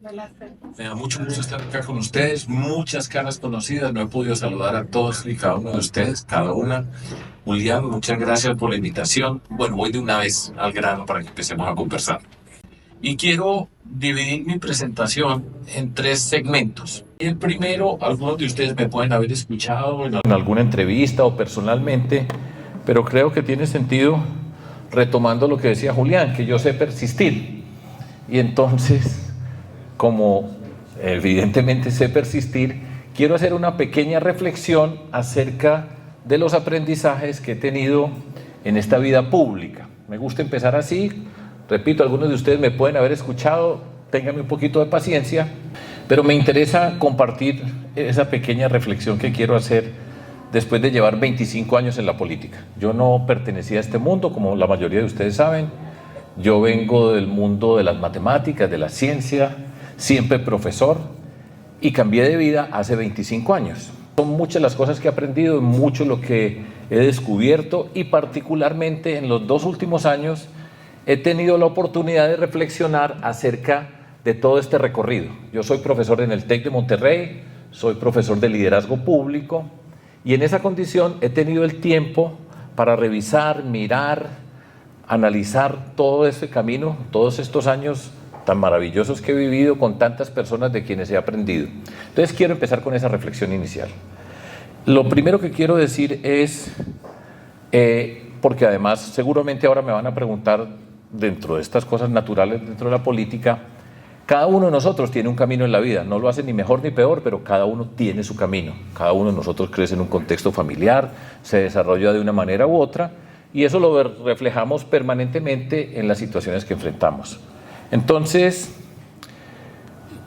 Me da mucho gusto estar acá con ustedes, muchas caras conocidas, no he podido saludar a todos y cada uno de ustedes, cada una. Julián, muchas gracias por la invitación. Bueno, voy de una vez al grano para que empecemos a conversar. Y quiero dividir mi presentación en tres segmentos. El primero, algunos de ustedes me pueden haber escuchado en alguna entrevista o personalmente, pero creo que tiene sentido retomando lo que decía Julián, que yo sé persistir. Y entonces, como evidentemente sé persistir, quiero hacer una pequeña reflexión acerca de los aprendizajes que he tenido en esta vida pública. Me gusta empezar así. Repito, algunos de ustedes me pueden haber escuchado, ténganme un poquito de paciencia, pero me interesa compartir esa pequeña reflexión que quiero hacer después de llevar 25 años en la política. Yo no pertenecía a este mundo, como la mayoría de ustedes saben. Yo vengo del mundo de las matemáticas, de la ciencia, siempre profesor, y cambié de vida hace 25 años. Son muchas las cosas que he aprendido, mucho lo que he descubierto, y particularmente en los 2 últimos años he tenido la oportunidad de reflexionar acerca de todo este recorrido. Yo soy profesor en el TEC de Monterrey, soy profesor de liderazgo público, y en esa condición he tenido el tiempo para revisar, mirar, analizar todo este camino, todos estos años tan maravillosos que he vivido con tantas personas de quienes he aprendido. Entonces quiero empezar con esa reflexión inicial. Lo primero que quiero decir es, porque además seguramente ahora me van a preguntar, dentro de estas cosas naturales dentro de la política, cada uno de nosotros tiene un camino en la vida, no lo hace ni mejor ni peor, pero cada uno tiene su camino. Cada uno de nosotros crece en un contexto familiar, se desarrolla de una manera u otra, y eso lo reflejamos permanentemente en las situaciones que enfrentamos. Entonces,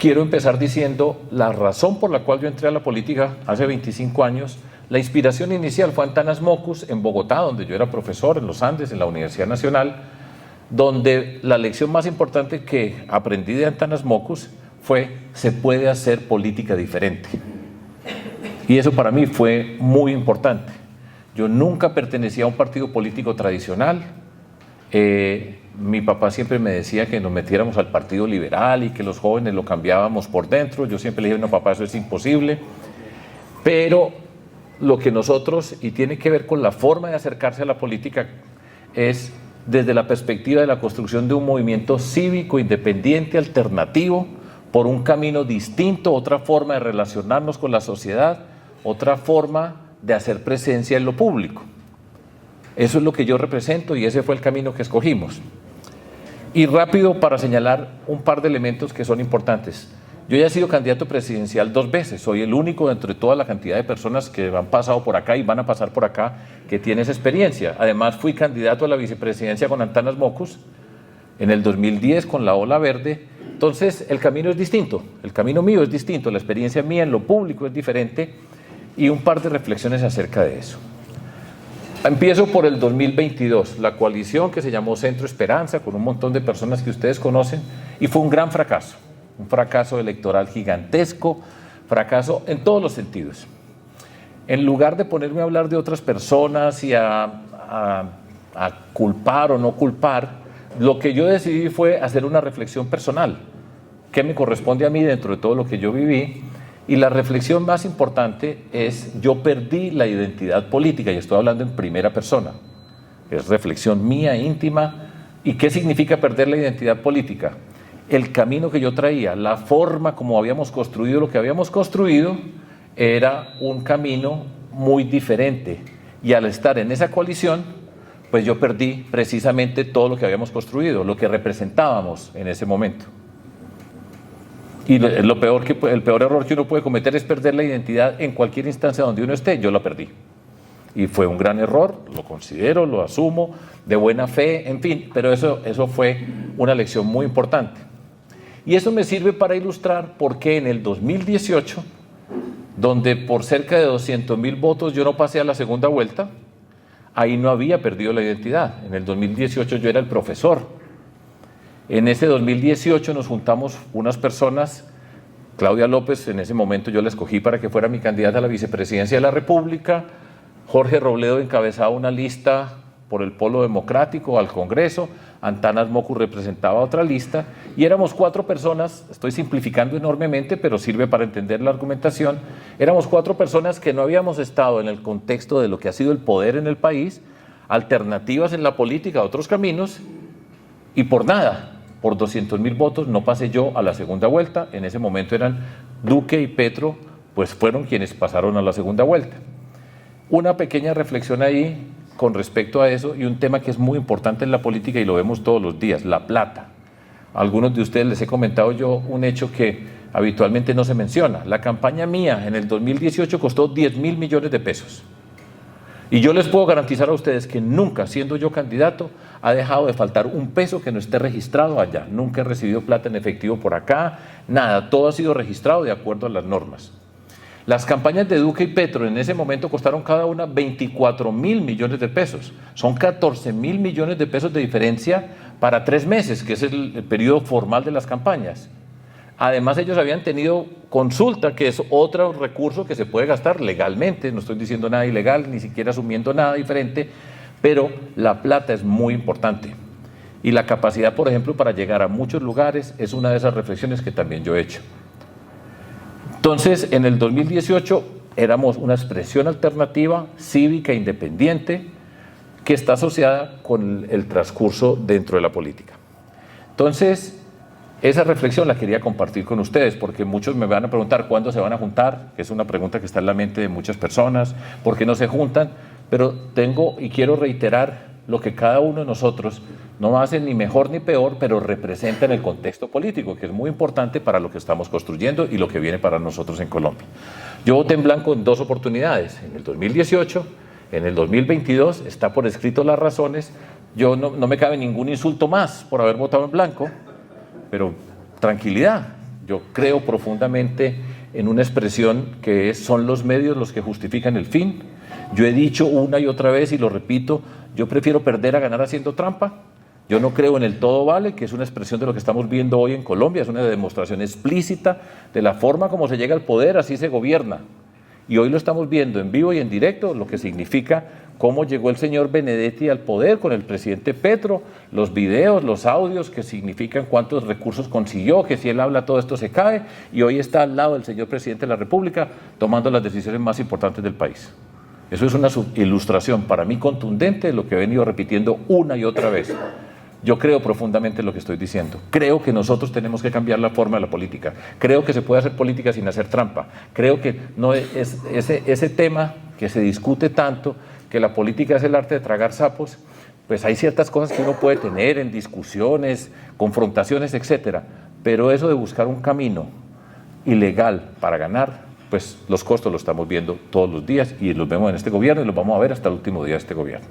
quiero empezar diciendo la razón por la cual yo entré a la política hace 25 años. La inspiración inicial fue Antanas Mockus, en Bogotá, donde yo era profesor, en los Andes, en la Universidad Nacional, donde la lección más importante que aprendí de Antanas Mockus fue: se puede hacer política diferente. Y eso para mí fue muy importante. Yo nunca pertenecía a un partido político tradicional. Mi papá siempre me decía que nos metiéramos al Partido Liberal y que los jóvenes lo cambiábamos por dentro. Yo siempre le dije: no, papá, eso es imposible. Pero lo que nosotros, y tiene que ver con la forma de acercarse a la política, es desde la perspectiva de la construcción de un movimiento cívico, independiente, alternativo, por un camino distinto, otra forma de relacionarnos con la sociedad, otra forma de hacer presencia en lo público. Eso es lo que yo represento y ese fue el camino que escogimos. Y rápido, para señalar un par de elementos que son importantes. Yo ya he sido candidato presidencial 2 veces, soy el único entre toda la cantidad de personas que han pasado por acá y van a pasar por acá que tiene esa experiencia. Además, fui candidato a la vicepresidencia con Antanas Mockus en el 2010 con la Ola Verde. Entonces, el camino es distinto, el camino mío es distinto, la experiencia mía en lo público es diferente, y un par de reflexiones acerca de eso. Empiezo por el 2022, la coalición que se llamó Centro Esperanza, con un montón de personas que ustedes conocen, y fue un gran fracaso. Un fracaso electoral gigantesco, fracaso en todos los sentidos. En lugar de ponerme a hablar de otras personas y a culpar o no culpar, lo que yo decidí fue hacer una reflexión personal. ¿Qué me corresponde a mí dentro de todo lo que yo viví? Y la reflexión más importante es: yo perdí la identidad política, y estoy hablando en primera persona. Es reflexión mía, íntima. ¿Y qué significa perder la identidad política? El camino que yo traía, la forma como habíamos construido lo que habíamos construido, era un camino muy diferente. Y al estar en esa coalición, pues yo perdí precisamente todo lo que habíamos construido, lo que representábamos en ese momento. Y el peor error que uno puede cometer es perder la identidad en cualquier instancia donde uno esté. Yo la perdí. Y fue un gran error, lo considero, lo asumo, de buena fe, en fin, pero eso fue una lección muy importante. Y eso me sirve para ilustrar por qué en el 2018, donde por cerca de 200,000 votos yo no pasé a la segunda vuelta, ahí no había perdido la identidad. En el 2018 yo era el profesor. En ese 2018 nos juntamos unas personas. Claudia López, en ese momento yo la escogí para que fuera mi candidata a la vicepresidencia de la República. Jorge Robledo encabezaba una lista por el Polo Democrático al Congreso. Antanas Moku representaba otra lista, y éramos 4 personas, estoy simplificando enormemente, pero sirve para entender la argumentación, éramos 4 personas que no habíamos estado en el contexto de lo que ha sido el poder en el país, alternativas en la política, otros caminos, y por nada, por 200.000 votos, no pasé yo a la segunda vuelta. En ese momento eran Duque y Petro, pues fueron quienes pasaron a la segunda vuelta. Una pequeña reflexión ahí con respecto a eso, y un tema que es muy importante en la política y lo vemos todos los días, la plata. A algunos de ustedes les he comentado yo un hecho que habitualmente no se menciona. La campaña mía en el 2018 costó 10.000 millones de pesos. Y yo les puedo garantizar a ustedes que nunca, siendo yo candidato, ha dejado de faltar un peso que no esté registrado allá. Nunca he recibido plata en efectivo por acá, nada, todo ha sido registrado de acuerdo a las normas. Las campañas de Duque y Petro en ese momento costaron cada una 24.000 millones de pesos. Son 14.000 millones de pesos de diferencia para 3 meses, que es el periodo formal de las campañas. Además, ellos habían tenido consulta, que es otro recurso que se puede gastar legalmente, no estoy diciendo nada ilegal, ni siquiera asumiendo nada diferente, pero la plata es muy importante. Y la capacidad, por ejemplo, para llegar a muchos lugares es una de esas reflexiones que también yo he hecho. Entonces, en el 2018 éramos una expresión alternativa, cívica, independiente, que está asociada con el transcurso dentro de la política. Entonces, esa reflexión la quería compartir con ustedes, porque muchos me van a preguntar cuándo se van a juntar, que es una pregunta que está en la mente de muchas personas, por qué no se juntan, pero tengo y quiero reiterar lo que cada uno de nosotros no hace ni mejor ni peor, pero representa en el contexto político, que es muy importante para lo que estamos construyendo y lo que viene para nosotros en Colombia. Yo voté en blanco en 2 oportunidades, en el 2018, en el 2022, está por escrito las razones. Yo no me cabe ningún insulto más por haber votado en blanco, pero tranquilidad, yo creo profundamente en una expresión que son los medios los que justifican el fin. Yo he dicho una y otra vez y lo repito, yo prefiero perder a ganar haciendo trampa. Yo no creo en el todo vale, que es una expresión de lo que estamos viendo hoy en Colombia, es una demostración explícita de la forma como se llega al poder, así se gobierna. Y hoy lo estamos viendo en vivo y en directo, lo que significa cómo llegó el señor Benedetti al poder con el presidente Petro, los videos, los audios que significan cuántos recursos consiguió, que si él habla todo esto se cae, y hoy está al lado del señor presidente de la República tomando las decisiones más importantes del país. Eso es una ilustración para mí contundente de lo que he venido repitiendo una y otra vez. Yo creo profundamente en lo que estoy diciendo. Creo que nosotros tenemos que cambiar la forma de la política. Creo que se puede hacer política sin hacer trampa. Creo que no es ese tema que se discute tanto, que la política es el arte de tragar sapos, pues hay ciertas cosas que uno puede tener en discusiones, confrontaciones, etcétera. Pero eso de buscar un camino ilegal para ganar, pues los costos los estamos viendo todos los días y los vemos en este gobierno y los vamos a ver hasta el último día de este gobierno.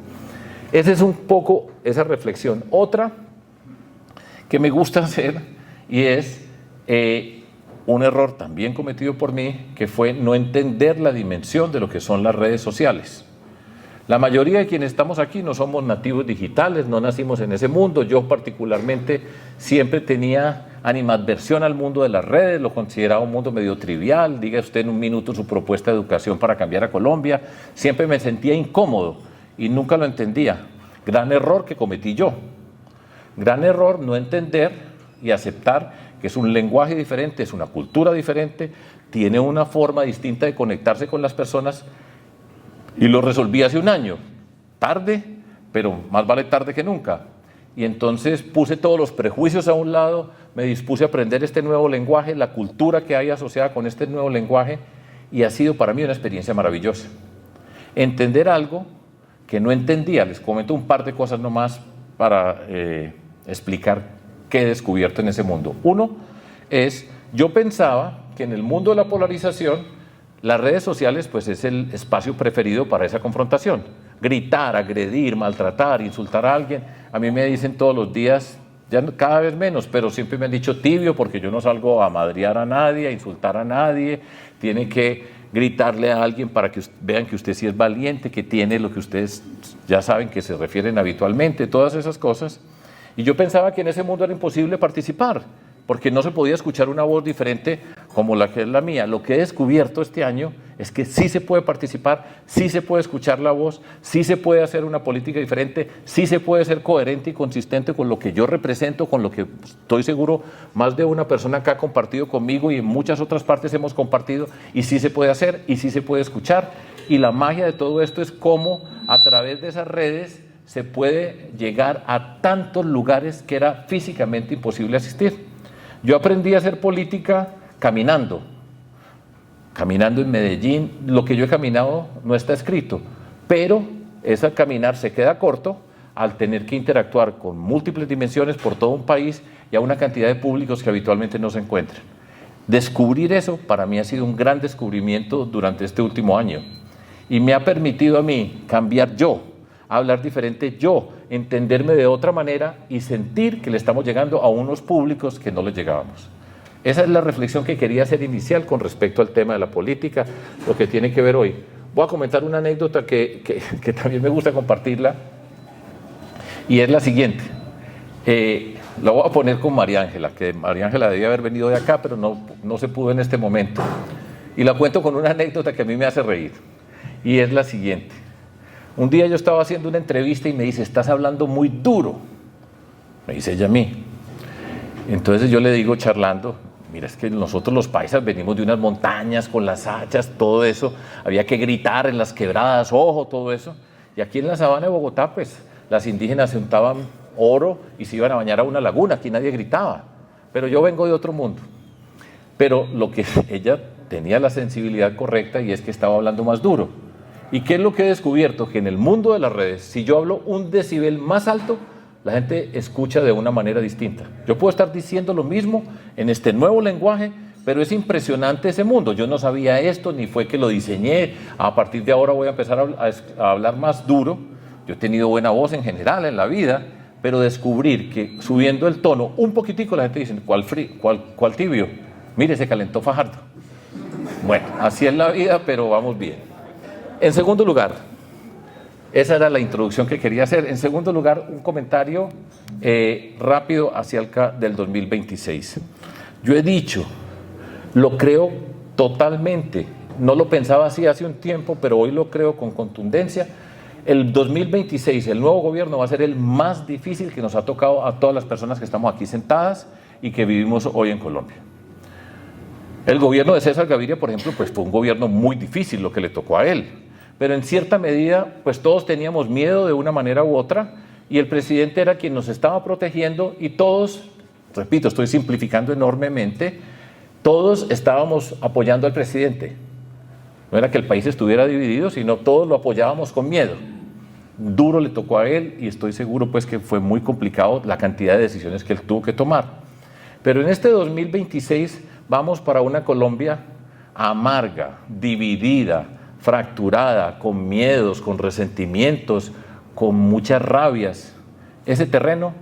Esa es un poco esa reflexión. Otra que me gusta hacer y es un error también cometido por mí, que fue no entender la dimensión de lo que son las redes sociales. La mayoría de quienes estamos aquí no somos nativos digitales, no nacimos en ese mundo. Yo particularmente siempre tenía animadversión al mundo de las redes, lo consideraba un mundo medio trivial. Diga usted en un minuto su propuesta de educación para cambiar a Colombia. Siempre me sentía incómodo y nunca lo entendía. Gran error que cometí yo. Gran error no entender y aceptar que es un lenguaje diferente, es una cultura diferente, tiene una forma distinta de conectarse con las personas. Y lo resolví hace un año, tarde, pero más vale tarde que nunca. Y entonces puse todos los prejuicios a un lado, me dispuse a aprender este nuevo lenguaje, la cultura que hay asociada con este nuevo lenguaje, y ha sido para mí una experiencia maravillosa. Entender algo que no entendía, les comento un par de cosas nomás para explicar qué he descubierto en ese mundo. Uno es, yo pensaba que en el mundo de la polarización, las redes sociales pues es el espacio preferido para esa confrontación. Gritar, agredir, maltratar, insultar a alguien. A mí me dicen todos los días, ya cada vez menos, pero siempre me han dicho tibio porque yo no salgo a madrear a nadie, a insultar a nadie. Tiene que gritarle a alguien para que vean que usted sí es valiente, que tiene lo que ustedes ya saben que se refieren habitualmente, todas esas cosas. Y yo pensaba que en ese mundo era imposible participar, porque no se podía escuchar una voz diferente como la que es la mía, lo que he descubierto este año es que sí se puede participar, sí se puede escuchar la voz, sí se puede hacer una política diferente, sí se puede ser coherente y consistente con lo que yo represento, con lo que estoy seguro más de una persona acá ha compartido conmigo y en muchas otras partes hemos compartido, y sí se puede hacer y sí se puede escuchar. Y la magia de todo esto es cómo a través de esas redes se puede llegar a tantos lugares que era físicamente imposible asistir. Yo aprendí a hacer política caminando en Medellín. Lo que yo he caminado no está escrito, pero ese caminar se queda corto al tener que interactuar con múltiples dimensiones por todo un país y a una cantidad de públicos que habitualmente no se encuentran. Descubrir eso para mí ha sido un gran descubrimiento durante este último año y me ha permitido a mí cambiar yo, hablar diferente yo, entenderme de otra manera y sentir que le estamos llegando a unos públicos que no les llegábamos. Esa es la reflexión que quería hacer inicial con respecto al tema de la política, lo que tiene que ver hoy. Voy a comentar una anécdota que también me gusta compartirla, y es la siguiente. La voy a poner con María Ángela, que María Ángela debía haber venido de acá, pero no se pudo en este momento. Y la cuento con una anécdota que a mí me hace reír, y es la siguiente. Un día yo estaba haciendo una entrevista y me dice, estás hablando muy duro, me dice ella a mí. Entonces yo le digo charlando, mira, es que nosotros los paisas venimos de unas montañas con las hachas, todo eso, había que gritar en las quebradas, ojo, todo eso. Y aquí en la sabana de Bogotá, pues, las indígenas se untaban oro y se iban a bañar a una laguna, aquí nadie gritaba. Pero yo vengo de otro mundo. Pero lo que ella tenía la sensibilidad correcta y es que estaba hablando más duro. ¿Y qué es lo que he descubierto? Que en el mundo de las redes, si yo hablo un decibel más alto, la gente escucha de una manera distinta. Yo puedo estar diciendo lo mismo en este nuevo lenguaje, pero es impresionante ese mundo. Yo no sabía esto, ni fue que lo diseñé. A partir de ahora voy a empezar a hablar más duro. Yo he tenido buena voz en general en la vida, pero descubrir que subiendo el tono un poquitico la gente dice, ¿cuál tibio? Mire, se calentó Fajardo. Bueno, así es la vida, pero vamos bien. En segundo lugar, esa era la introducción que quería hacer. En segundo lugar, un comentario rápido acerca del 2026. Yo he dicho, lo creo totalmente, no lo pensaba así hace un tiempo, pero hoy lo creo con contundencia. El 2026, el nuevo gobierno va a ser el más difícil que nos ha tocado a todas las personas que estamos aquí sentadas y que vivimos hoy en Colombia. El gobierno de César Gaviria, por ejemplo, pues fue un gobierno muy difícil lo que le tocó a él. Pero en cierta medida, pues todos teníamos miedo de una manera u otra y el presidente era quien nos estaba protegiendo y todos, repito, estoy simplificando enormemente, todos estábamos apoyando al presidente. No era que el país estuviera dividido, sino todos lo apoyábamos con miedo. Duro le tocó a él y estoy seguro pues que fue muy complicado la cantidad de decisiones que él tuvo que tomar. Pero en este 2026 vamos para una Colombia amarga, dividida, fracturada, con miedos, con resentimientos, con muchas rabias. Ese terreno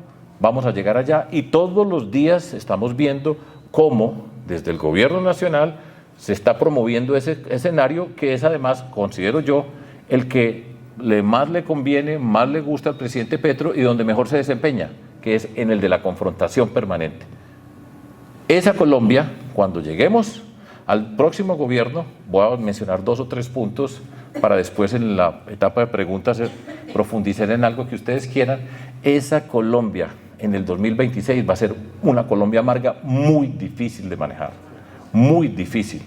vamos a llegar allá y todos los días estamos viendo cómo desde el gobierno nacional se está promoviendo ese escenario que es además, considero yo, el que más le conviene, más le gusta al presidente Petro y donde mejor se desempeña, que es en el de la confrontación permanente. Esa Colombia, cuando lleguemos al próximo gobierno, voy a mencionar 2 o 3 puntos para después en la etapa de preguntas profundizar en algo que ustedes quieran. Esa Colombia en el 2026 va a ser una Colombia amarga muy difícil de manejar, muy difícil.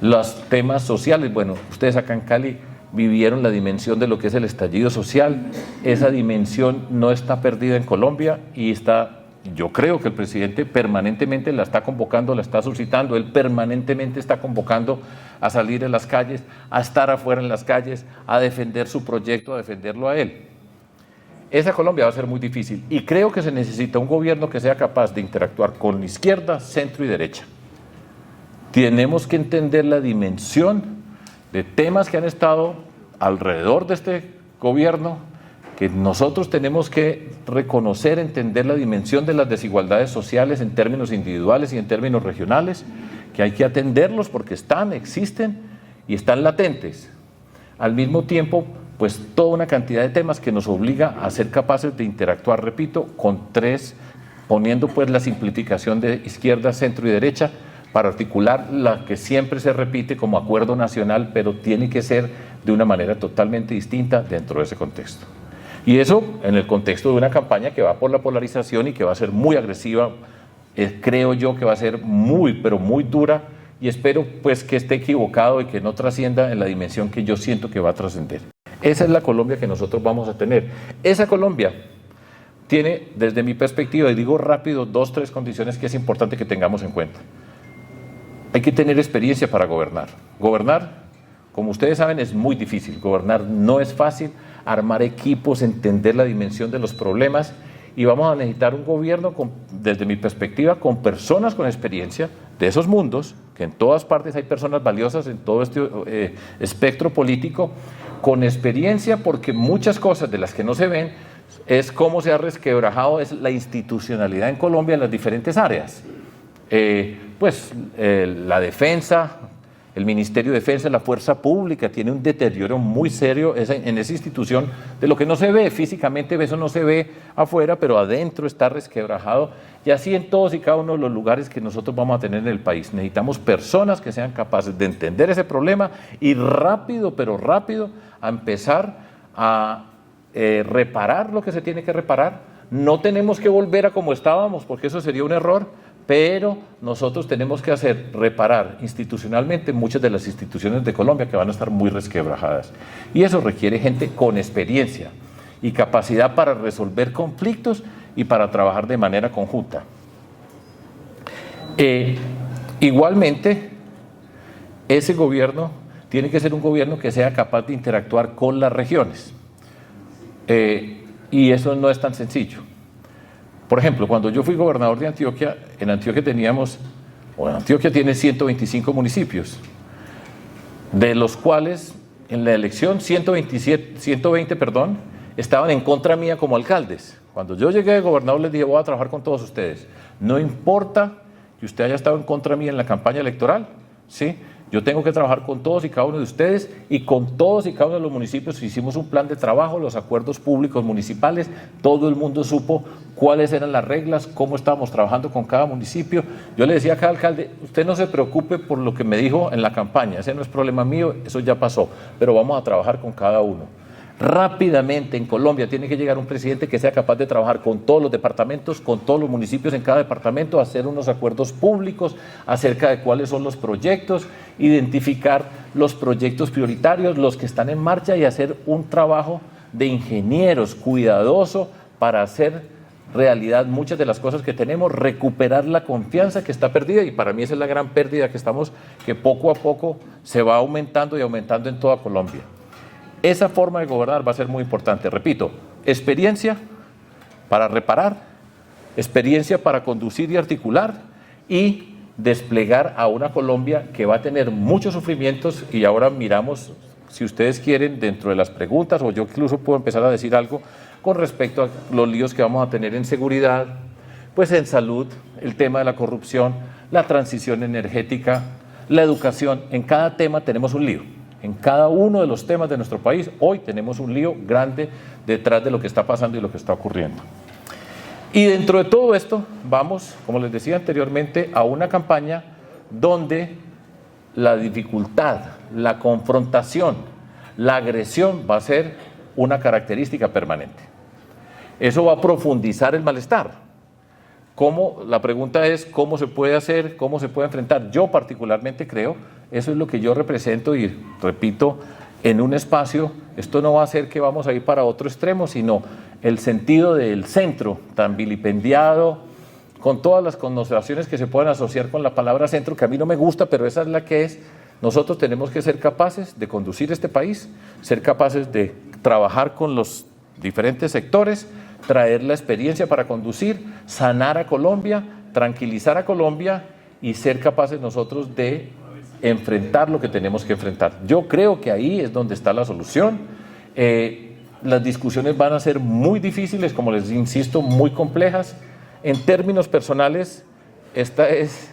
Los temas sociales, bueno, ustedes acá en Cali vivieron la dimensión de lo que es el estallido social. Esa dimensión no está perdida en Colombia y está... Yo creo que el presidente permanentemente la está convocando, la está suscitando, él permanentemente está convocando a salir en las calles, a estar afuera en las calles, a defender su proyecto, a defenderlo a él. Esa Colombia va a ser muy difícil y creo que se necesita un gobierno que sea capaz de interactuar con la izquierda, centro y derecha. Tenemos que entender la dimensión de temas que han estado alrededor de este gobierno, que nosotros tenemos que reconocer, entender la dimensión de las desigualdades sociales en términos individuales y en términos regionales, que hay que atenderlos porque existen y están latentes. Al mismo tiempo, pues toda una cantidad de temas que nos obliga a ser capaces de interactuar, repito, con 3, poniendo pues la simplificación de izquierda, centro y derecha, para articular la que siempre se repite como acuerdo nacional, pero tiene que ser de una manera totalmente distinta dentro de ese contexto. Y eso en el contexto de una campaña que va por la polarización y que va a ser muy agresiva, creo yo que va a ser muy, pero muy dura, y espero pues que esté equivocado y que no trascienda en la dimensión que yo siento que va a trascender. Esa es la Colombia que nosotros vamos a tener. Esa Colombia tiene, desde mi perspectiva, y digo rápido, 2, 3 condiciones que es importante que tengamos en cuenta. Hay que tener experiencia para gobernar. Gobernar, como ustedes saben, es muy difícil. Gobernar no es fácil, armar equipos, entender la dimensión de los problemas, y vamos a necesitar un gobierno, desde mi perspectiva, con personas con experiencia de esos mundos, que en todas partes hay personas valiosas en todo este espectro político, con experiencia, porque muchas cosas de las que no se ven es cómo se ha resquebrajado es la institucionalidad en Colombia en las diferentes áreas. La defensa, el Ministerio de Defensa, la Fuerza Pública, tiene un deterioro muy serio en esa institución de lo que no se ve físicamente, eso no se ve afuera, pero adentro está resquebrajado, y así en todos y cada uno de los lugares que nosotros vamos a tener en el país. Necesitamos personas que sean capaces de entender ese problema y rápido, pero rápido, a empezar a reparar lo que se tiene que reparar. No tenemos que volver a como estábamos, porque eso sería un error, pero nosotros tenemos que reparar institucionalmente muchas de las instituciones de Colombia que van a estar muy resquebrajadas. Y eso requiere gente con experiencia y capacidad para resolver conflictos y para trabajar de manera conjunta. Igualmente, ese gobierno tiene que ser un gobierno que sea capaz de interactuar con las regiones. Y eso no es tan sencillo. Por ejemplo, cuando yo fui gobernador de Antioquia, en Antioquia Antioquia tiene 125 municipios, de los cuales en la elección 120 estaban en contra mía como alcaldes. Cuando yo llegué de gobernador les dije, voy a trabajar con todos ustedes. No importa que usted haya estado en contra mía en la campaña electoral, ¿sí? Yo tengo que trabajar con todos y cada uno de ustedes, y con todos y cada uno de los municipios hicimos un plan de trabajo, los acuerdos públicos municipales, todo el mundo supo cuáles eran las reglas, cómo estábamos trabajando con cada municipio. Yo le decía a cada alcalde, usted no se preocupe por lo que me dijo en la campaña, ese no es problema mío, eso ya pasó, pero vamos a trabajar con cada uno. Rápidamente en Colombia tiene que llegar un presidente que sea capaz de trabajar con todos los departamentos, con todos los municipios en cada departamento, hacer unos acuerdos públicos acerca de cuáles son los proyectos, identificar los proyectos prioritarios, los que están en marcha, y hacer un trabajo de ingenieros cuidadoso para hacer realidad muchas de las cosas que tenemos, recuperar la confianza que está perdida, y para mí esa es la gran pérdida que poco a poco se va aumentando y aumentando en toda Colombia. Esa forma de gobernar va a ser muy importante. Repito, experiencia para reparar, experiencia para conducir y articular, y desplegar a una Colombia que va a tener muchos sufrimientos. Y ahora miramos, si ustedes quieren, dentro de las preguntas, o yo incluso puedo empezar a decir algo con respecto a los líos que vamos a tener en seguridad, pues en salud, el tema de la corrupción, la transición energética, la educación. En cada tema tenemos un lío. En cada uno de los temas de nuestro país, hoy tenemos un lío grande detrás de lo que está pasando y lo que está ocurriendo. Y dentro de todo esto, vamos, como les decía anteriormente, a una campaña donde la dificultad, la confrontación, la agresión va a ser una característica permanente. Eso va a profundizar el malestar. La pregunta es, ¿cómo se puede hacer? ¿Cómo se puede enfrentar? Yo particularmente creo, eso es lo que yo represento, y repito, en un espacio, esto no va a ser que vamos a ir para otro extremo, sino el sentido del centro, tan vilipendiado, con todas las connotaciones que se pueden asociar con la palabra centro, que a mí no me gusta, pero esa es la que es. Nosotros tenemos que ser capaces de conducir este país, ser capaces de trabajar con los diferentes sectores, traer la experiencia para conducir, sanar a Colombia, tranquilizar a Colombia, y ser capaces nosotros de enfrentar lo que tenemos que enfrentar. Yo creo que ahí es donde está la solución. Las discusiones van a ser muy difíciles, como les insisto, muy complejas. En términos personales, esta es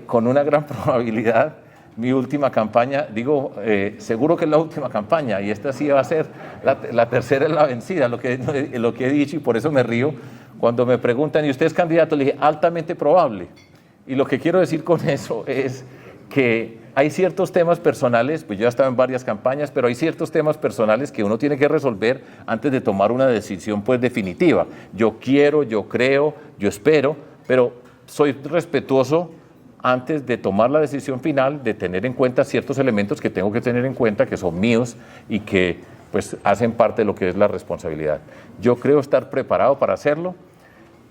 con una gran probabilidad mi última campaña. Digo, seguro que es la última campaña, y esta sí va a ser la tercera, es la vencida, lo que he dicho, y por eso me río. Cuando me preguntan, ¿y usted es candidato? Le dije, altamente probable. Y lo que quiero decir con eso es que hay ciertos temas personales, pues yo he estado en varias campañas, pero hay ciertos temas personales que uno tiene que resolver antes de tomar una decisión pues definitiva. Yo quiero, yo creo, yo espero, pero soy respetuoso antes de tomar la decisión final, de tener en cuenta ciertos elementos que tengo que tener en cuenta, que son míos y que pues hacen parte de lo que es la responsabilidad. Yo creo estar preparado para hacerlo.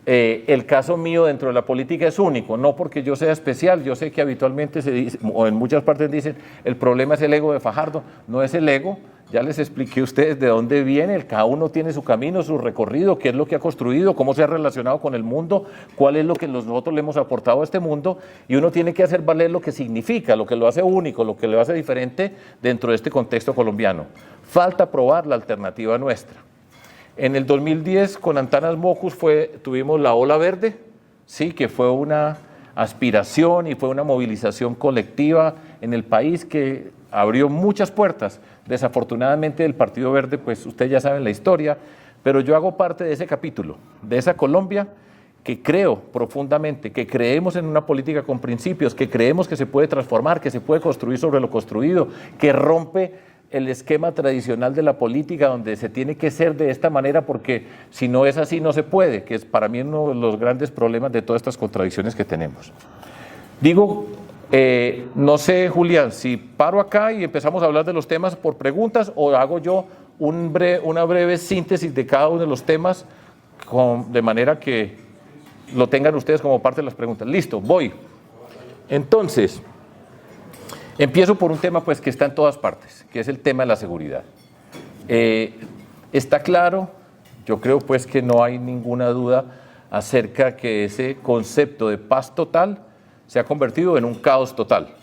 El caso mío dentro de la política es único, no porque yo sea especial. Yo sé que habitualmente se dice, o en muchas partes dicen, el problema es el ego de Fajardo. No es el ego, ya les expliqué a ustedes de dónde viene. Cada uno tiene su camino, su recorrido, qué es lo que ha construido, cómo se ha relacionado con el mundo, cuál es lo que nosotros le hemos aportado a este mundo, y uno tiene que hacer valer lo que significa, lo que lo hace único, lo que lo hace diferente dentro de este contexto colombiano. Falta probar la alternativa nuestra. En el 2010 con Antanas Mocus tuvimos la Ola Verde, sí, que fue una aspiración y fue una movilización colectiva en el país que abrió muchas puertas. Desafortunadamente el Partido Verde, pues ustedes ya saben la historia, pero yo hago parte de ese capítulo, de esa Colombia que creo profundamente, que creemos en una política con principios, que creemos que se puede transformar, que se puede construir sobre lo construido, que rompe el esquema tradicional de la política donde se tiene que ser de esta manera porque si no es así no se puede, que es para mí uno de los grandes problemas de todas estas contradicciones que tenemos. Digo, no sé, Julián, si paro acá y empezamos a hablar de los temas por preguntas o hago yo una breve síntesis de cada uno de los temas de manera que lo tengan ustedes como parte de las preguntas. Listo, voy. Entonces, empiezo por un tema pues que está en todas partes, que es el tema de la seguridad. Está claro, yo creo pues que no hay ninguna duda acerca que ese concepto de paz total se ha convertido en un caos total.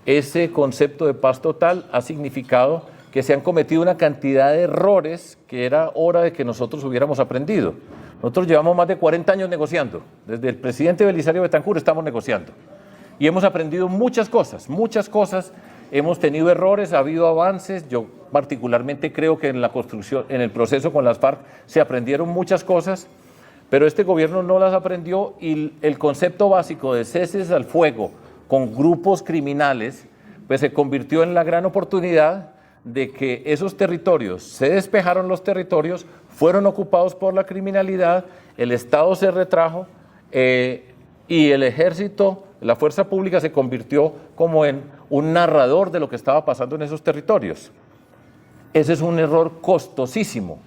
Ese concepto de paz total ha significado que se han cometido una cantidad de errores que era hora de que nosotros hubiéramos aprendido. Nosotros llevamos más de 40 años negociando, desde el presidente Belisario Betancur estamos negociando. Y hemos aprendido muchas cosas, hemos tenido errores, ha habido avances. Yo particularmente creo que en la construcción, en el proceso con las FARC se aprendieron muchas cosas, pero este gobierno no las aprendió y el concepto básico de ceses al fuego con grupos criminales, pues se convirtió en la gran oportunidad de que esos territorios, se despejaron los territorios, fueron ocupados por la criminalidad, el Estado se retrajo y el ejército, la fuerza pública se convirtió como en un narrador de lo que estaba pasando en esos territorios. Ese es un error costosísimo,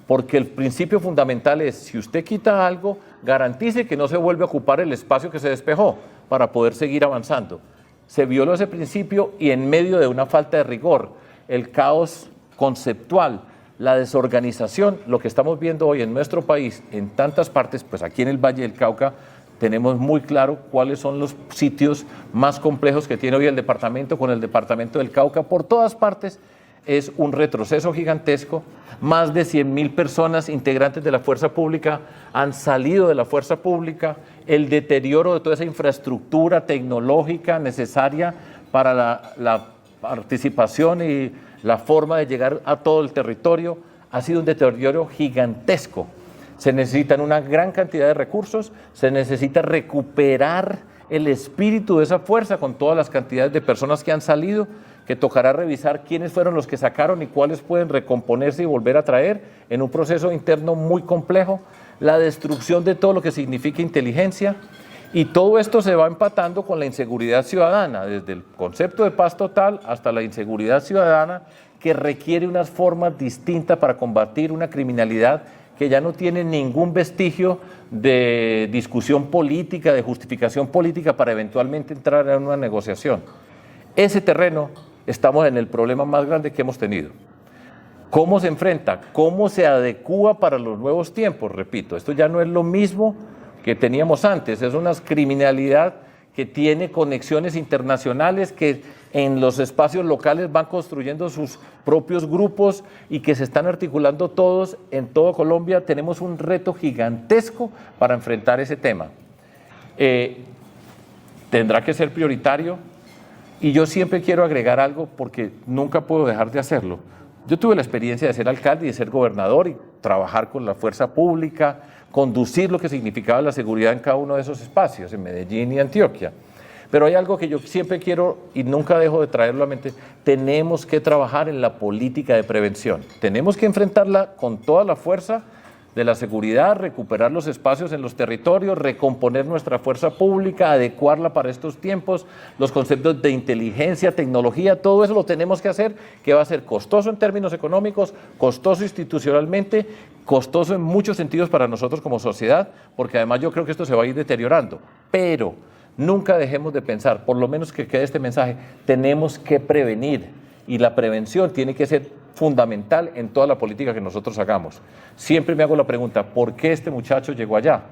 porque el principio fundamental es, si usted quita algo, garantice que no se vuelve a ocupar el espacio que se despejó para poder seguir avanzando. Se violó ese principio y en medio de una falta de rigor, el caos conceptual, la desorganización, lo que estamos viendo hoy en nuestro país, en tantas partes, pues aquí en el Valle del Cauca, tenemos muy claro cuáles son los sitios más complejos que tiene hoy el departamento con el departamento del Cauca. Por todas partes es un retroceso gigantesco. Más de 100.000 personas integrantes de la fuerza pública han salido de la fuerza pública. El deterioro de toda esa infraestructura tecnológica necesaria para la participación y la forma de llegar a todo el territorio ha sido un deterioro gigantesco. Se necesitan una gran cantidad de recursos, se necesita recuperar el espíritu de esa fuerza con todas las cantidades de personas que han salido, que tocará revisar quiénes fueron los que sacaron y cuáles pueden recomponerse y volver a traer en un proceso interno muy complejo, la destrucción de todo lo que significa inteligencia, y todo esto se va empatando con la inseguridad ciudadana, desde el concepto de paz total hasta la inseguridad ciudadana, que requiere unas formas distintas para combatir una criminalidad que ya no tiene ningún vestigio de discusión política, de justificación política para eventualmente entrar en una negociación. Ese terreno estamos en el problema más grande que hemos tenido. ¿Cómo se enfrenta? ¿Cómo se adecúa para los nuevos tiempos? Repito, esto ya no es lo mismo que teníamos antes, es una criminalidad que tiene conexiones internacionales, que en los espacios locales van construyendo sus propios grupos y que se están articulando todos en toda Colombia. Tenemos un reto gigantesco para enfrentar ese tema. Tendrá que ser prioritario y yo siempre quiero agregar algo porque nunca puedo dejar de hacerlo. Yo tuve la experiencia de ser alcalde y de ser gobernador y trabajar con la fuerza pública, conducir lo que significaba la seguridad en cada uno de esos espacios, en Medellín y Antioquia. Pero hay algo que yo siempre quiero y nunca dejo de traerlo a mente: tenemos que trabajar en la política de prevención, tenemos que enfrentarla con toda la fuerza de la seguridad, recuperar los espacios en los territorios, recomponer nuestra fuerza pública, adecuarla para estos tiempos, los conceptos de inteligencia, tecnología, todo eso lo tenemos que hacer, que va a ser costoso en términos económicos, costoso institucionalmente, costoso en muchos sentidos para nosotros como sociedad, porque además yo creo que esto se va a ir deteriorando. Pero nunca dejemos de pensar, por lo menos que quede este mensaje: tenemos que prevenir, y la prevención tiene que ser fundamental en toda la política que nosotros hagamos. Siempre me hago la pregunta: ¿por qué este muchacho llegó allá?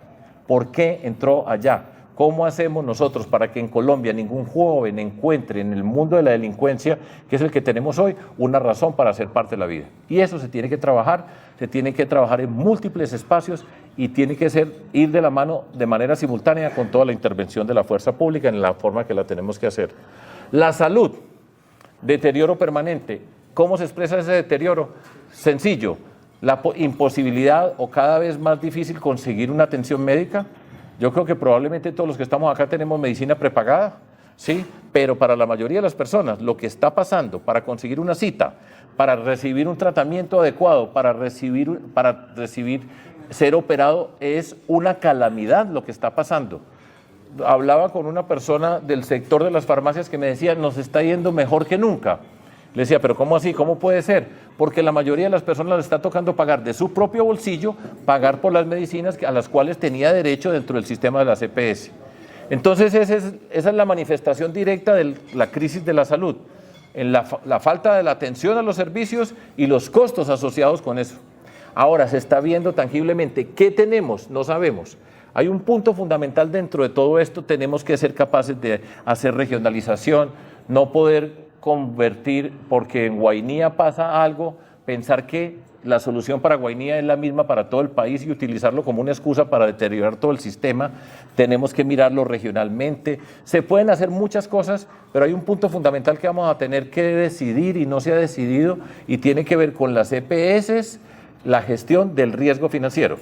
¿Por qué entró allá? ¿Cómo hacemos nosotros para que en Colombia ningún joven encuentre en el mundo de la delincuencia, que es el que tenemos hoy, una razón para ser parte de la vida? Y eso se tiene que trabajar en múltiples espacios, y tiene que ir de la mano de manera simultánea con toda la intervención de la fuerza pública en la forma que la tenemos que hacer. La salud, deterioro permanente. ¿Cómo se expresa ese deterioro? Sencillo: la imposibilidad o cada vez más difícil conseguir una atención médica. Yo creo que probablemente todos los que estamos acá tenemos medicina prepagada, ¿sí? Pero para la mayoría de las personas lo que está pasando para conseguir una cita, para recibir un tratamiento adecuado, para recibir ser operado, es una calamidad lo que está pasando. Hablaba con una persona del sector de las farmacias que me decía: nos está yendo mejor que nunca. Le decía: ¿pero cómo así? ¿Cómo puede ser? Porque la mayoría de las personas les está tocando pagar de su propio bolsillo, pagar por las medicinas a las cuales tenía derecho dentro del sistema de la EPS. Entonces esa es la manifestación directa de la crisis de la salud, en la falta de la atención a los servicios y los costos asociados con eso. Ahora se está viendo tangiblemente. ¿Qué tenemos? No sabemos. Hay un punto fundamental dentro de todo esto: tenemos que ser capaces de hacer regionalización, no poder convertir, porque en Guainía pasa algo, pensar que la solución para Guainía es la misma para todo el país y utilizarlo como una excusa para deteriorar todo el sistema. Tenemos que mirarlo regionalmente. Se pueden hacer muchas cosas, pero hay un punto fundamental que vamos a tener que decidir y no se ha decidido, y tiene que ver con las EPS, la gestión del riesgo financiero.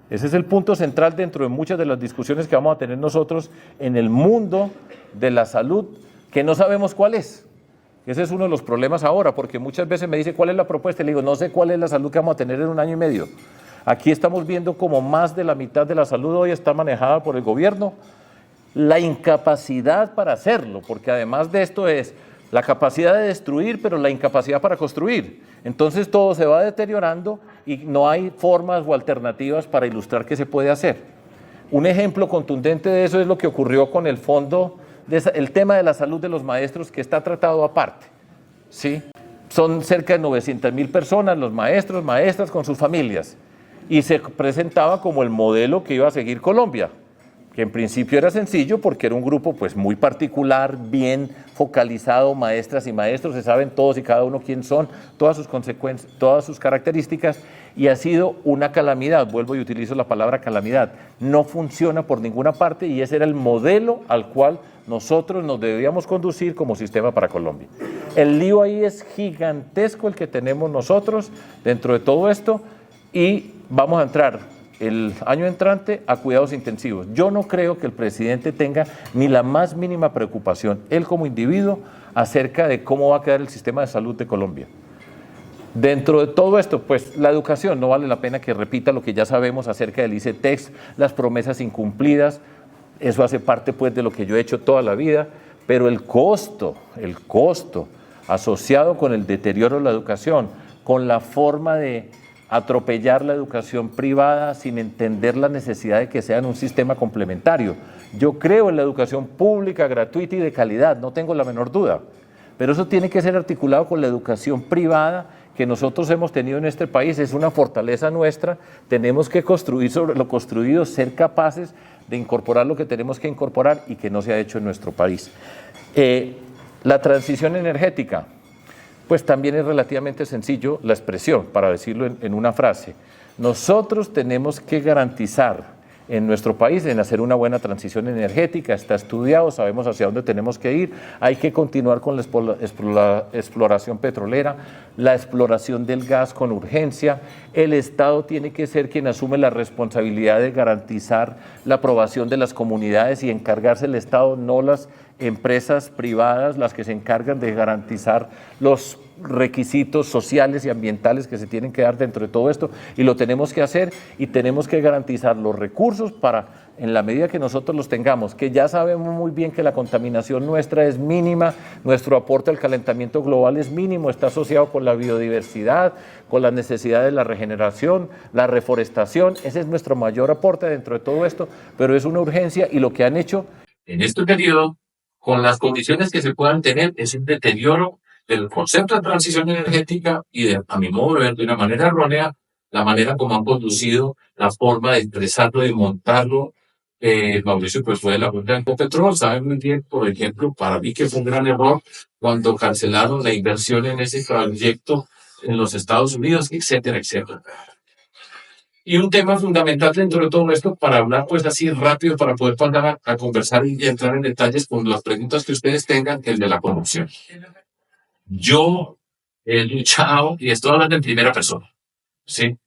Ese es el punto central dentro de muchas de las discusiones que vamos a tener nosotros en el mundo de la salud, que no sabemos cuál es. Ese es uno de los problemas ahora, porque muchas veces me dice: ¿cuál es la propuesta? Y le digo: no sé cuál es la salud que vamos a tener en 1 año y medio. Aquí estamos viendo como más de la mitad de la salud hoy está manejada por el gobierno. La incapacidad para hacerlo, porque además de esto es la capacidad de destruir, pero la incapacidad para construir. Entonces todo se va deteriorando y no hay formas o alternativas para ilustrar qué se puede hacer. Un ejemplo contundente de eso es lo que ocurrió con el fondo, el tema de la salud de los maestros, que está tratado aparte, ¿sí? Son cerca de 900.000 personas, los maestros, maestras con sus familias, y se presentaba como el modelo que iba a seguir Colombia, que en principio era sencillo porque era un grupo pues muy particular, bien focalizado, maestras y maestros, se saben todos y cada uno quién son, todas sus consecuencias, todas sus características, y ha sido una calamidad. Vuelvo y utilizo la palabra calamidad. No funciona por ninguna parte, y ese era el modelo al cual nosotros nos debíamos conducir como sistema para Colombia. El lío ahí es gigantesco el que tenemos nosotros dentro de todo esto, y vamos a entrar el año entrante a cuidados intensivos. Yo no creo que el presidente tenga ni la más mínima preocupación, él como individuo, acerca de cómo va a quedar el sistema de salud de Colombia. Dentro de todo esto, pues la educación, no vale la pena que repita lo que ya sabemos acerca del ICETEX, las promesas incumplidas. Eso hace parte pues de lo que yo he hecho toda la vida, pero el costo asociado con el deterioro de la educación, con la forma de atropellar la educación privada sin entender la necesidad de que sea en un sistema complementario. Yo creo en la educación pública, gratuita y de calidad, no tengo la menor duda, pero eso tiene que ser articulado con la educación privada que nosotros hemos tenido en este país. Es una fortaleza nuestra, tenemos que construir sobre lo construido, ser capaces de incorporar lo que tenemos que incorporar y que no se ha hecho en nuestro país. La transición energética, pues también es relativamente sencillo la expresión, para decirlo en una frase. Nosotros tenemos que garantizar en nuestro país en hacer una buena transición energética. Está estudiado, sabemos hacia dónde tenemos que ir. Hay que continuar con la exploración petrolera, la exploración del gas con urgencia. El Estado tiene que ser quien asume la responsabilidad de garantizar la aprobación de las comunidades y encargarse el Estado, no las empresas privadas, las que se encargan de garantizar los requisitos sociales y ambientales que se tienen que dar dentro de todo esto, y lo tenemos que hacer, y tenemos que garantizar los recursos para, en la medida que nosotros los tengamos, que ya sabemos muy bien que la contaminación nuestra es mínima, nuestro aporte al calentamiento global es mínimo, está asociado con la biodiversidad, con la necesidad de la regeneración, la reforestación. Ese es nuestro mayor aporte dentro de todo esto, pero es una urgencia, y lo que han hecho en este periodo, con las condiciones que se puedan tener, es un deterioro del concepto de transición energética y, a mi modo de ver, de una manera errónea, la manera como han conducido, la forma de expresarlo y montarlo. Mauricio pues fue de la cuenta de Ecopetrol, saben muy bien, por ejemplo, para mí que fue un gran error cuando cancelaron la inversión en ese proyecto en los Estados Unidos, etcétera, etcétera. Y un tema fundamental dentro de todo esto, para hablar pues así rápido, para poder pasar a conversar y entrar en detalles con las preguntas que ustedes tengan, el de la corrupción. Yo he luchado, y estoy hablando en primera persona, ¿sí?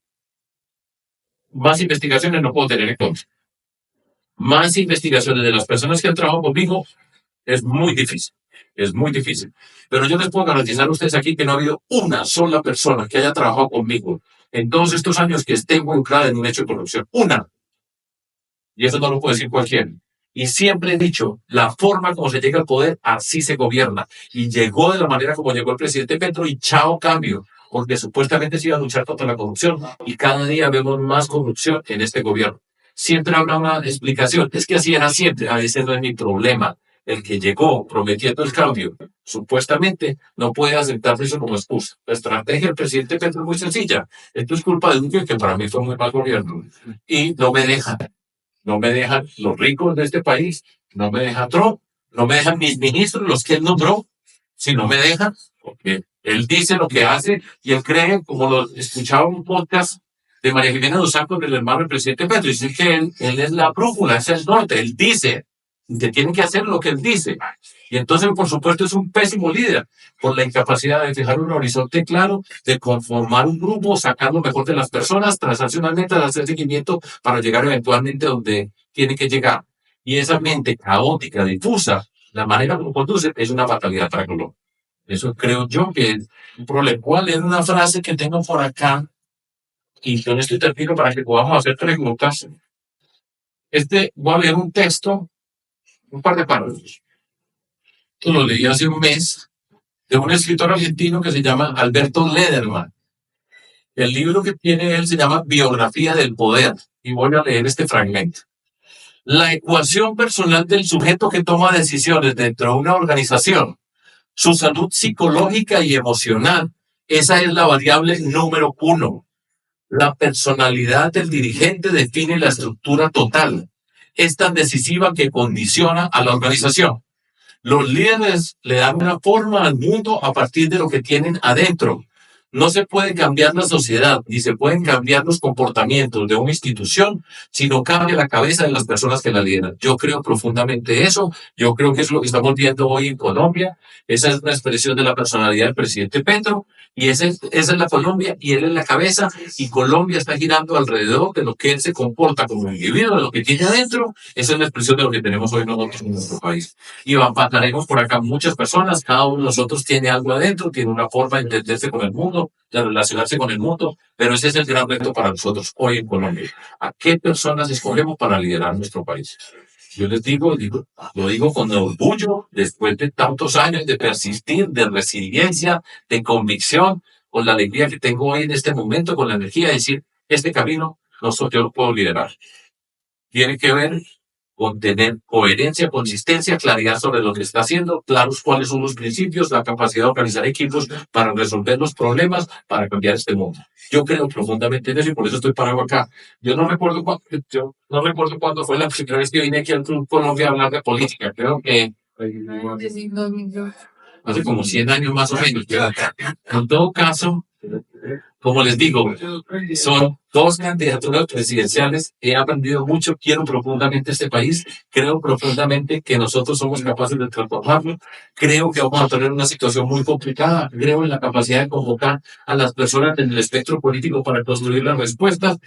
Más investigaciones no puedo tener en contra. Más investigaciones de las personas que han trabajado conmigo es muy difícil. Es muy difícil. Pero yo les puedo garantizar a ustedes aquí que no ha habido una sola persona que haya trabajado conmigo en todos estos años que esté involucrada en un hecho de corrupción. Una. Y eso no lo puede decir cualquiera. Y siempre he dicho, la forma como se llega al poder, así se gobierna. Y llegó de la manera como llegó el presidente Petro, y chao cambio, porque supuestamente se iba a luchar contra la corrupción. Y cada día vemos más corrupción en este gobierno. Siempre habrá una explicación. Es que así era siempre. A veces no es mi problema. El que llegó prometiendo el cambio, supuestamente, no puede aceptar eso como excusa. La estrategia del presidente Petro es muy sencilla. Esto es culpa de un que para mí fue muy mal gobierno. Y no me dejan. No me dejan los ricos de este país, no me deja Trump, no me dejan mis ministros, los que él nombró, si no me dejan, porque él dice lo que hace y él cree, como lo escuchaba en un podcast de María Jimena Dos Santos, del hermano del presidente Petro, dice que él es la brújula, es el norte, él dice que tiene que hacer lo que él dice. Y entonces, por supuesto, es un pésimo líder por la incapacidad de fijar un horizonte claro, de conformar un grupo, sacar lo mejor de las personas, trazarse una meta, hacer seguimiento para llegar eventualmente donde tiene que llegar. Y esa mente caótica, difusa, la manera como conduce, es una fatalidad para Colombia. Eso creo yo que es un problema. ¿Cuál es una frase que tengo por acá? Y con esto termino para que podamos hacer preguntas. Voy a leer un texto, un par de párrafos. Esto lo leí hace un mes, de un escritor argentino que se llama Alberto Lederman. El libro que tiene él se llama Biografía del Poder, y voy a leer este fragmento. La ecuación personal del sujeto que toma decisiones dentro de una organización, su salud psicológica y emocional, esa es la variable número 1. La personalidad del dirigente define la estructura total. Es tan decisiva que condiciona a la organización. Los líderes le dan una forma al mundo a partir de lo que tienen adentro. No se puede cambiar la sociedad, ni se pueden cambiar los comportamientos de una institución, si no cambia la cabeza de las personas que la lideran. Yo creo profundamente eso. Yo creo que es lo que estamos viendo hoy en Colombia. Esa es una expresión de la personalidad del presidente Petro, y esa es la Colombia, y él es la cabeza, y Colombia está girando alrededor de lo que él se comporta como individuo, de lo que tiene adentro. Esa es la expresión de lo que tenemos hoy nosotros en nuestro país. Y pasaremos por acá muchas personas, cada uno de nosotros tiene algo adentro, tiene una forma de entenderse con el mundo, de relacionarse con el mundo, pero ese es el gran reto para nosotros hoy en Colombia. ¿A qué personas escogemos para liderar nuestro país? Yo les lo digo con orgullo, después de tantos años de persistir, de resiliencia, de convicción, con la alegría que tengo hoy en este momento, con la energía de decir, este camino yo lo puedo liderar. Tiene que ver con tener coherencia, consistencia, claridad sobre lo que está haciendo, claros cuáles son los principios, la capacidad de organizar equipos para resolver los problemas, para cambiar este mundo. Yo creo profundamente en eso y por eso estoy parado acá. Yo no recuerdo cuándo fue la primera vez que vine aquí al Club Colombia a hablar de política. Creo que hace como 100 años más o menos. En todo caso, Como les digo, son dos candidaturas presidenciales. He aprendido mucho, quiero profundamente este país, creo profundamente que nosotros somos capaces de transformarlo, creo que vamos a tener una situación muy complicada, creo en la capacidad de convocar a las personas en el espectro político para construir las respuestas.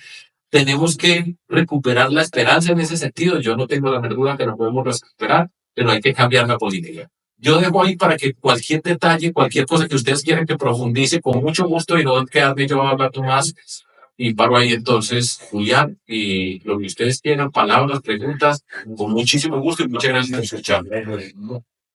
Tenemos que recuperar la esperanza en ese sentido. Yo no tengo la menor duda que lo podemos recuperar, pero hay que cambiar la política. Yo dejo ahí para que cualquier detalle, cualquier cosa que ustedes quieran que profundice, con mucho gusto, y no quedarme yo hablando más. Y paro ahí entonces, Julián, y lo que ustedes quieran, palabras, preguntas, con muchísimo gusto y muchas gracias por escucharme.